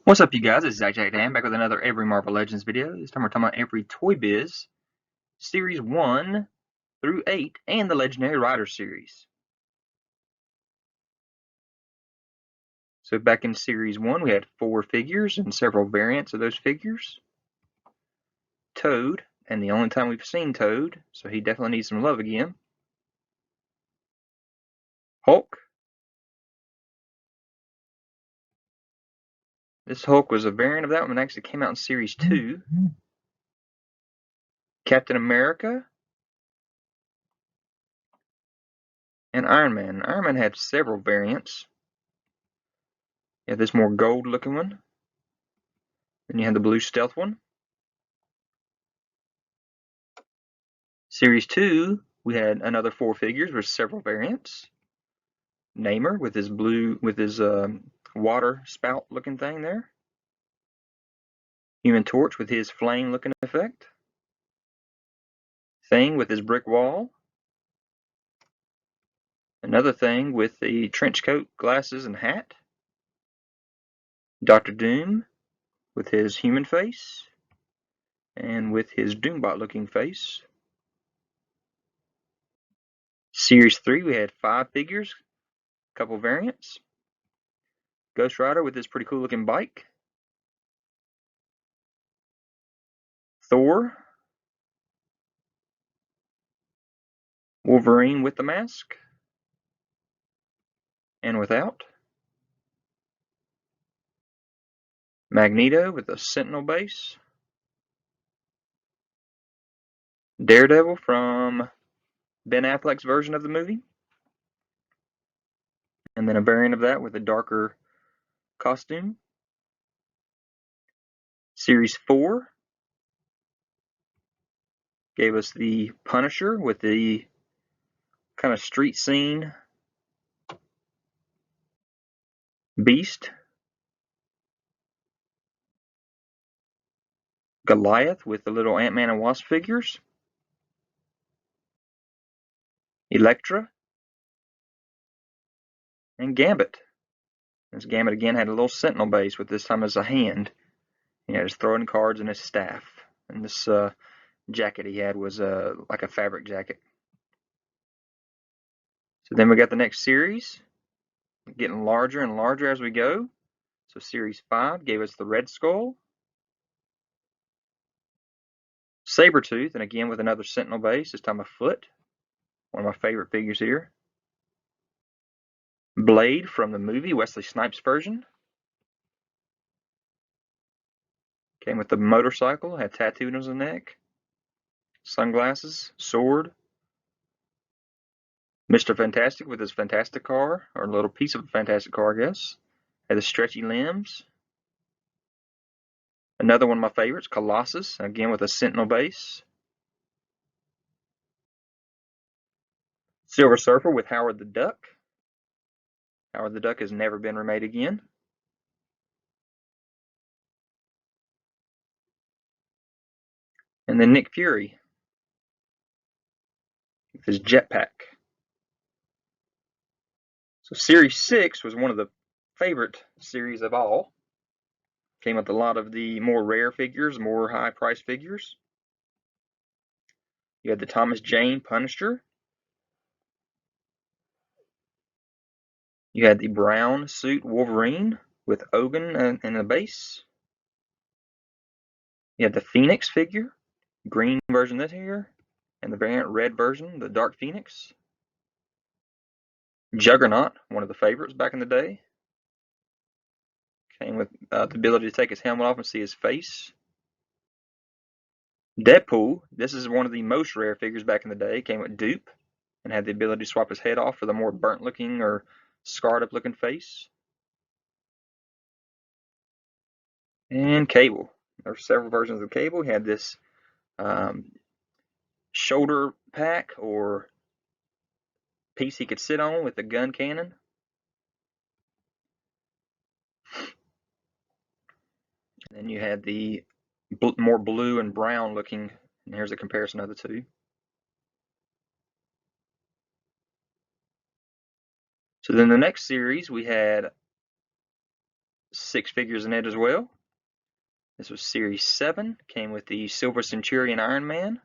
What's up, you guys? It's ZacJacDan back with another Every Marvel Legends video. This time we're talking about every Toybiz Series 1 through 8 and the Legendary Rider series. So back in Series 1, we had 4 figures and several variants of those figures. Toad, and the only time we've seen Toad, so he definitely needs some love again. Hulk. This Hulk was a variant of that one, actually came out in Series 2. Captain America. And Iron Man. Iron Man had several variants. You have this more gold looking one. Then you have the blue stealth one. Series 2, we had another 4 figures with several variants. Namor with his water spout looking thing there. Human Torch with his flame looking effect. Thing with his brick wall. Another Thing with the trench coat, glasses, and hat. Dr. Doom with his human face and with his Doombot looking face. Series 3, we had 5 figures, a couple variants. Ghost Rider with his pretty cool looking bike. Thor. Wolverine with the mask and without. Magneto with a Sentinel base. Daredevil from Ben Affleck's version of the movie. And then a variant of that with a darker costume. Series 4 gave us the Punisher with the kind of street scene Beast. Goliath with the little Ant-Man and Wasp figures. Elektra. And Gambit. This Gambit again had a little Sentinel base with this time as a hand. He had his throwing cards and his staff. And this jacket he had was like a fabric jacket. So then we got the next series, getting larger and larger as we go. So Series 5 gave us the Red Skull Sabretooth, and again with another Sentinel base, this time a foot. One of my favorite figures here. Blade from the movie, Wesley Snipes version. Came with the motorcycle, had tattooed on his neck. Sunglasses, sword. Mr. Fantastic with his Fantastic car, or a little piece of a Fantastic car, I guess. Had the stretchy limbs. Another one of my favorites, Colossus, again with a Sentinel base. Silver Surfer with Howard the Duck. Howard the Duck has never been remade again. And then Nick Fury with his jetpack. So Series 6 was one of the favorite series of all. Came with a lot of the more rare figures, more high-priced figures. You had the Thomas Jane Punisher. You had the brown suit Wolverine with Ogun in the base. You had the Phoenix figure, green version this here, and the variant red version, the Dark Phoenix. Juggernaut, one of the favorites back in the day. Came with the ability to take his helmet off and see his face. Deadpool, this is one of the most rare figures back in the day. Came with dupe and had the ability to swap his head off for the more burnt looking or scarred up looking face. And Cable. There were several versions of Cable. He had this shoulder pack or piece he could sit on with the gun cannon. And then you had the more blue and brown looking, and here's a comparison of the two. So then the next series we had 6 figures in it as well. This was Series 7. Came with the Silver Centurion Iron Man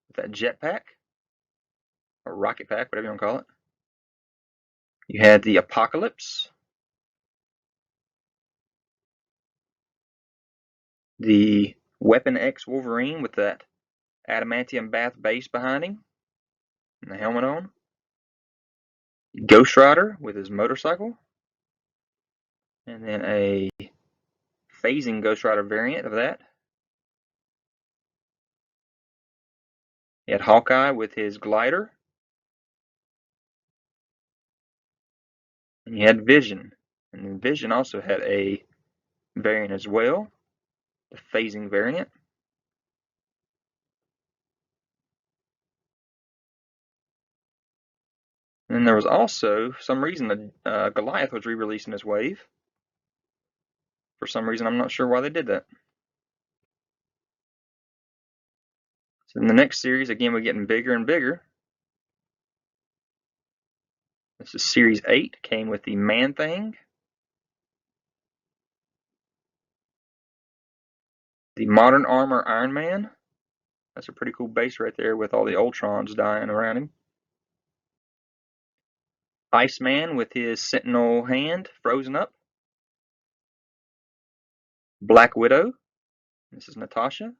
with that jetpack, or rocket pack, whatever you want to call it. You had the Apocalypse, the Weapon X Wolverine with that adamantium bath base behind him and the helmet on, Ghost Rider with his motorcycle, and then a phasing Ghost Rider variant of that. You had Hawkeye with his glider, and you had Vision, and Vision also had a variant as well, the phasing variant. And then there was also, for some reason, Goliath was re-released in this wave. For some reason, I'm not sure why they did that. So in the next series, again, we're getting bigger and bigger. This is Series 8, came with the Man-Thing, the Modern Armor Iron Man. That's a pretty cool base right there with all the Ultrons dying around him. Iceman with his Sentinel hand frozen up. Black Widow. This is Natasha.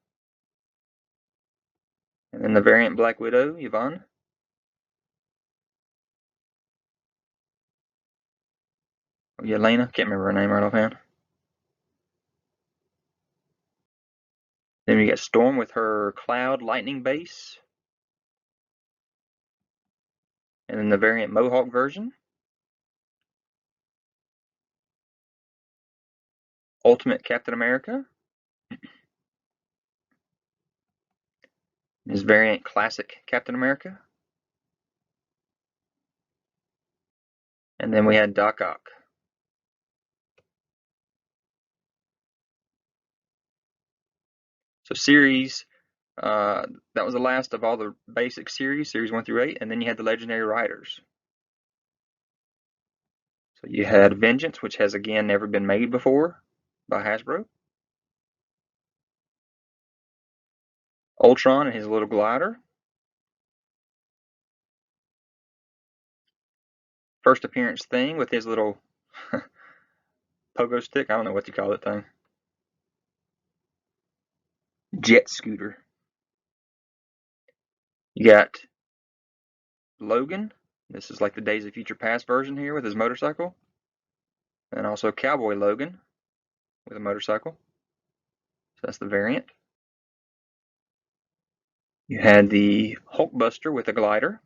And then the variant Black Widow, Yvonne. Oh, Yelena. Can't remember her name right offhand. Then we got Storm with her Cloud Lightning base. And then the variant Mohawk version. Ultimate Captain America. His variant Classic Captain America. And then we had Doc Ock. So series, that was the last of all the basic series 1 through 8, and then you had the Legendary Riders. So you had Vengeance, which has again never been made before by Hasbro. Ultron and his little glider. First appearance Thing with his little pogo stick. I don't know what you call that thing. Jet scooter. You got Logan. This is like the Days of Future Past version here with his motorcycle. And also Cowboy Logan with a motorcycle. So that's the variant. You had the Hulkbuster with a glider.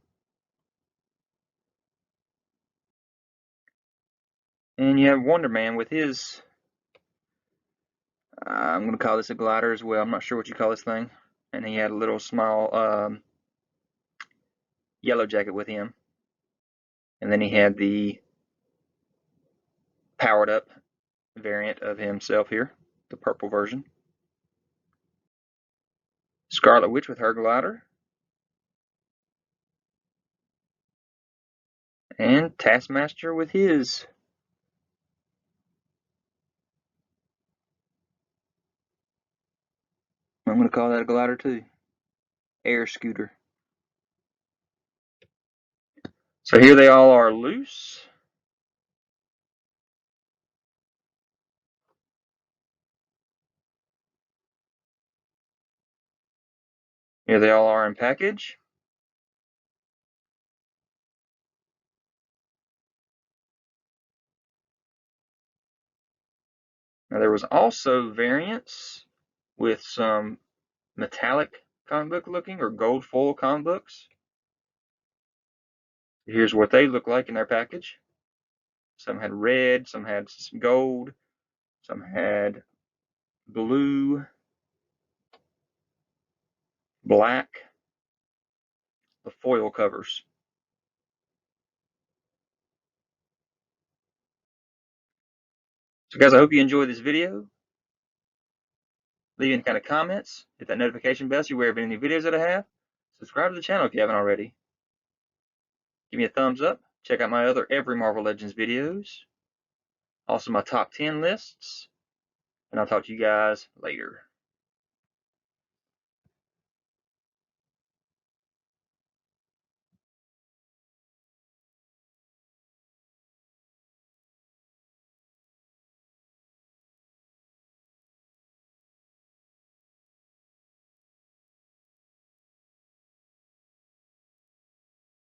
And you have Wonder Man with his, I'm going to call this a glider as well. I'm not sure what you call this thing. And he had a little small yellow jacket with him. And then he had the powered up variant of himself here, the purple version. Scarlet Witch with her glider. And Taskmaster with his. I'm going to call that a glider too. Air scooter. So here they all are loose. Here they all are in package. Now there was also variants with some metallic comic book looking or gold foil comic books. Here's what they look like in their package. Some had red, some had gold, some had blue, black, the foil covers. So guys, I hope you enjoyed this video. Leave any kind of comments, hit that notification bell so you're aware of any videos that I have. Subscribe to the channel if you haven't already. Give me a thumbs up. Check out my other Every Marvel Legends videos. Also my top 10 lists. and I'll talk to you guys later.